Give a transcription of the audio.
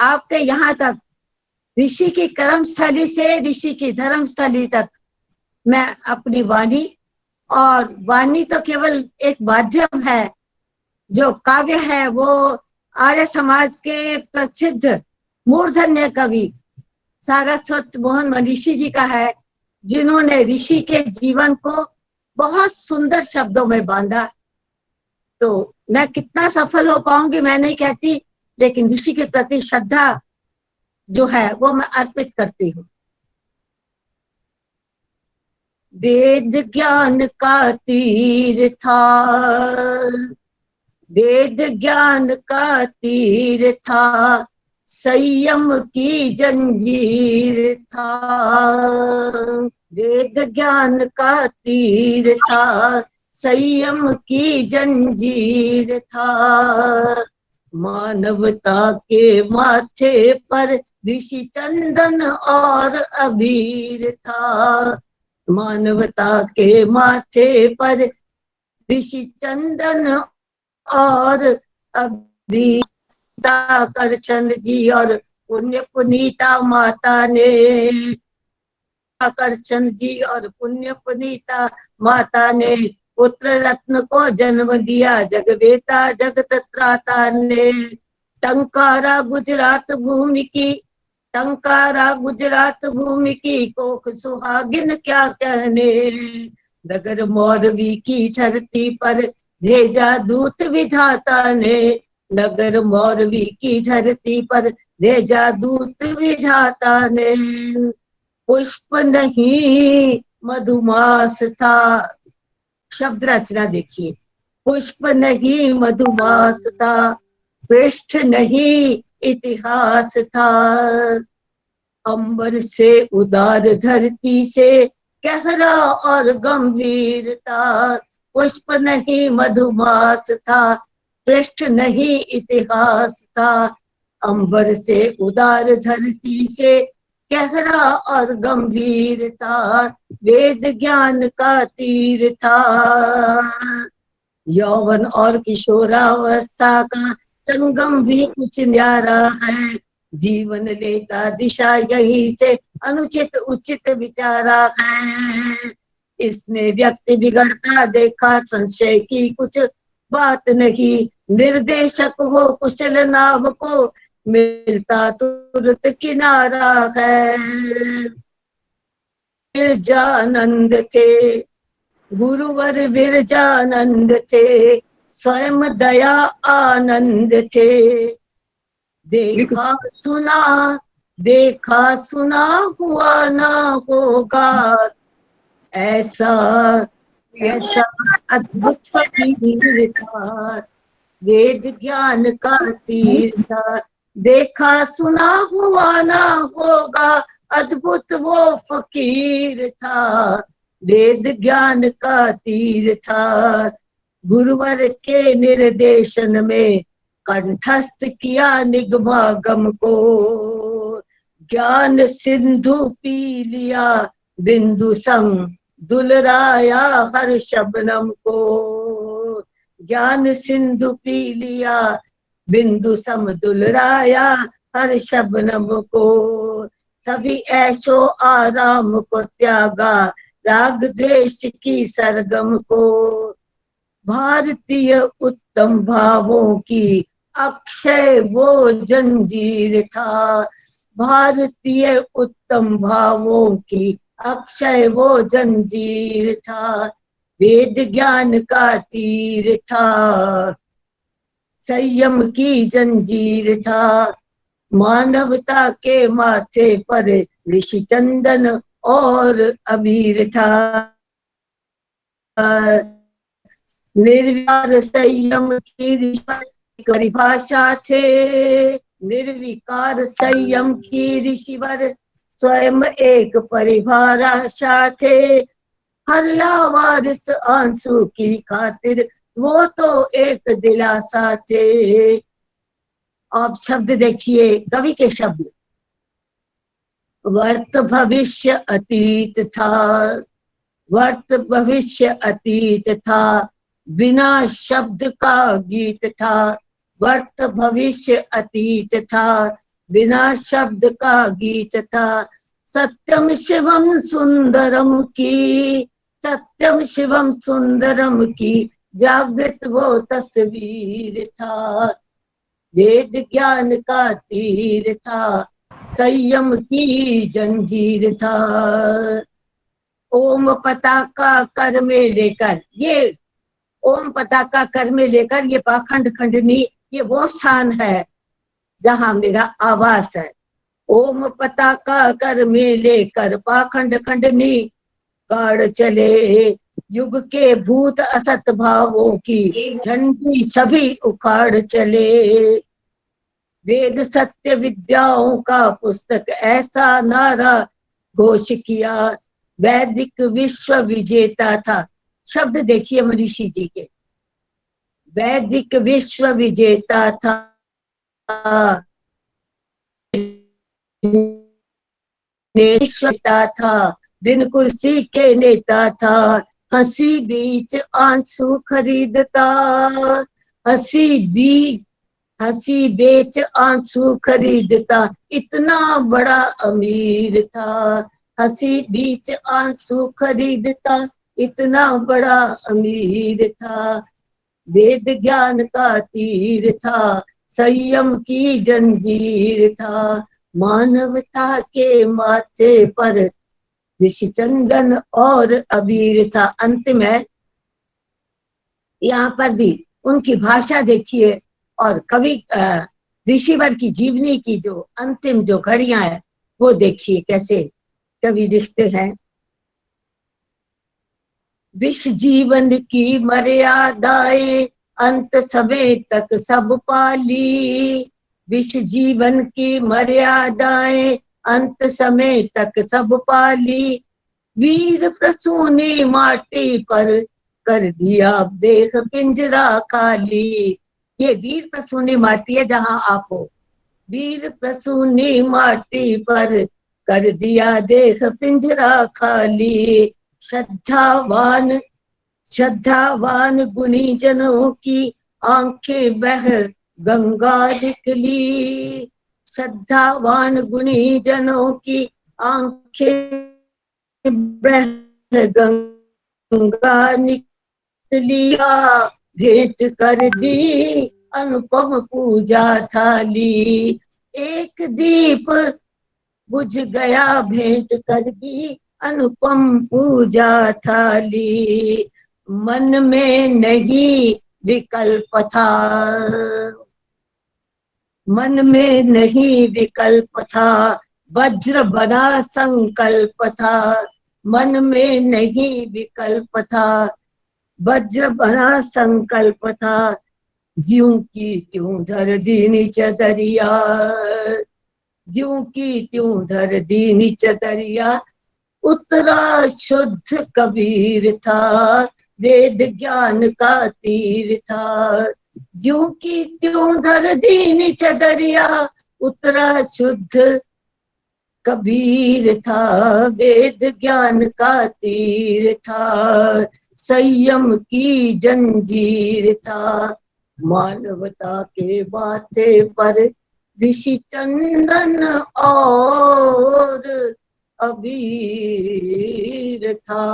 आपके यहाँ तक, ऋषि की कर्मस्थली से ऋषि की धर्मस्थली तक मैं अपनी वाणी, और वाणी तो केवल एक माध्यम है, जो काव्य है वो आर्य समाज के प्रसिद्ध मूर्धन्य कवि सारस्वत मोहन मनीषी जी का है, जिन्होंने ऋषि के जीवन को बहुत सुंदर शब्दों में बांधा। तो मैं कितना सफल हो पाऊंगी मैं नहीं कहती, लेकिन ऋषि के प्रति श्रद्धा जो है वो मैं अर्पित करती हूँ। वेद ज्ञान का तीर था, वेद ज्ञान का तीर था, संयम की जंजीर था। वेद ज्ञान का तीर था, संयम की जंजीर था। मानवता के माथे पर ऋषि चंदन और अबीर था। मानवता के माथे पर ऋषि चंदन और अबीर। करचन जी और पुण्य पुनीता माता ने, करचन जी और पुण्य पुनीता माता ने पुत्र रत्न को जन्म दिया जगवेता जगत त्राता ने। टंकारा गुजरात भूमि की, टंकारा गुजरात भूमि की, कोख सुहागिन क्या कहने। नगर मौरवी की धरती पर भेजा दूत विधाता ने। नगर मौरवी की धरती पर भेजा दूत विधाता ने। पुष्प नहीं मधुमास था, शब्द रचना देखिए। पुष्प नहीं मधुमास था, पृष्ठ नहीं इतिहास था। अंबर से उदार धरती से गहरा और गंभीर था। पुष्प नहीं मधुमास था, पृष्ठ नहीं इतिहास था। अंबर से उदार धरती से गहरा और गंभीर था। वेद ज्ञान का तीर था। यौवन और किशोरावस्था का संगम भी कुछ न्यारा है। जीवन लेता दिशा यही से अनुचित उचित विचारा है। इसमें व्यक्ति बिगड़ता देखा, संशय की कुछ बात नहीं। निर्देशक हो कुशल नाव को, मिलता तुरंत किनारा है। बिरजानंद थे, गुरुवर बिरजानंद थे, स्वयं दया आनंद थे। देखा सुना हुआ ना होगा, ऐसा ऐसा अद्भुत फकीर था। वेद ज्ञान का तीर था। देखा सुना हुआ ना होगा, अद्भुत वो फकीर था। वेद ज्ञान का तीर था। गुरुवर के निर्देशन में कंठस्थ किया निगमागम को। ज्ञान सिंधु पी लिया बिंदु संग, दुलराया हर शबनम को। ज्ञान सिंधु पी लिया बिंदु सम, दुलराया हर शबनम को। सभी ऐशो आराम को त्यागा, राग द्वेष की सरगम को। भारतीय उत्तम भावों की अक्षय वो जंजीर था। भारतीय उत्तम भावों की अक्षय वो जंजीर था। वेद ज्ञान का तीर था, संयम की जंजीर था। मानवता के माथे पर ऋषि चंदन और अबीर था। निर्विकार संयम की परिभाषा थे। निर्विकार संयम की ऋषिवर स्वयं एक परिभाषा थे। हर लावारिस आंसू की खातिर वो तो एक दिलासा थे। आप शब्द देखिए, कवि के शब्द। वर्त भविष्य अतीत था, वर्त भविष्य अतीत था, बिना शब्द का गीत था। वर्त भविष्य अतीत था, बिना शब्द का गीत था। सत्यम शिवम सुंदरम की, सत्यम शिवम सुंदरम की जागृत वो तस्वीर था। वेद ज्ञान का तीर था, संयम की जंजीर था। ओम पताका कर में लेकर, ये ओम पताका कर में लेकर ये पाखंड खंडनी, ये वो स्थान है जहां मेरा आवास है। ओम पताका कर में लेकर पाखंड खंडनी, गाड़ चले युग के भूत असत भावों की झंडी सभी उखाड़ चले। वेद सत्य विद्याओं का पुस्तक ऐसा नारा घोष किया, वैदिक विश्व विजेता था। शब्द देखिए मनीषी जी के, वैदिक विश्व विजेता था। नेता था, बिन कुर्सी के नेता था। हंसी बीच आंसू खरीदता, हंसी बीच, हंसी बेच आंसू खरीदता, इतना बड़ा अमीर था। हंसी बीच आंसू खरीदता, इतना बड़ा अमीर था। वेद ज्ञान का तीर था, संयम की जंजीर था। मानवता के माथे पर ऋषि चंदन और अबीर था। अंत में यहाँ पर भी उनकी भाषा देखिए, और कवि ऋषिवर की जीवनी की जो अंतिम जो घड़ियां है वो देखिए कैसे कवि लिखते हैं। विष जीवन की मर्यादाएं अंत समय तक सब पाली, विष जीवन की मर्यादाएं अंत समय तक सब पाली। वीर प्रसू ने माटी पर कर दिया देह पिंजरा खाली। ये वीर प्रसू ने माटी है जहां आप हो। वीर प्रसू ने माटी पर कर दिया देह पिंजरा खाली। श्रद्धावान, श्रद्धावान गुणी जनों की आंखें बह गंगा निकली। श्रद्धावान गुणी जनों की आंखें बह गंगा निकलिया, भेंट कर दी अनुपम पूजा थाली। एक दीप बुझ गया, भेंट कर दी अनुपम पूजा थाली। मन में नहीं विकल्प था, मन में नहीं विकल्प था, वज्र बना संकल्प था। मन में नहीं विकल्प था, वज्र बना संकल्प था। ज्यों की त्यों धर दी नीच दरिया, ज्यों की त्यों धर दी नीच दरिया। उतरा शुद्ध कबीर था, वेद ज्ञान का तीर था। ज्यों की त्यों धर दी नीच दरिया, उतरा शुद्ध कबीर था, वेद ज्ञान का तीर था। संयम की जंजीर था, मानवता के माथे पर ऋषि चंदन और अबीर था।